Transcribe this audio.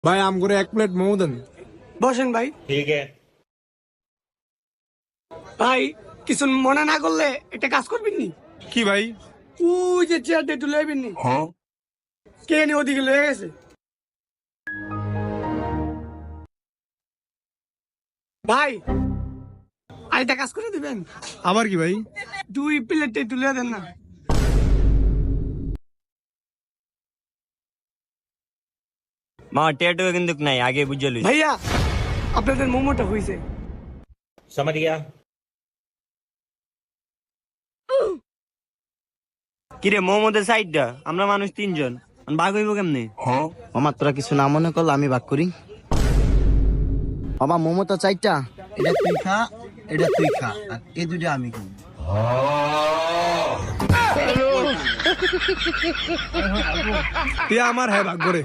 ভাই আম করে 1 প্লেট মোমো দেন। বসেন ভাই। ठीक है। ভাই কিছু মনে না করলে একটা কাজ করবেন নি? কি ভাই? ওই যে চেয়ারটা একটু লইবেন নি? কে নি ওদিকে লয়ে গেছে? ভাই আরেকটা কাজ করে দিবেন? আবার কি ভাই? 2 প্লেট একটু লয়ে দেন না? মা টেটু কিন্তু নাই আগে বুঝে লইছি। ভাইয়া আপনাদের মোমোটা হয়েছে। समझ गया। কিরে মোমোদের সাইডটা আমরা মানুষ 3 জন ভাগ হইব কেমনে? মামা তোরা কিছু না মনে করলে আমি ভাগ করি। মামা মোমো তো চাইটা, এটা তুই খা, এটা তুই খা, আর এই দুটো আমি খাই। তুই আমার হ্যাঁ ভাগ করে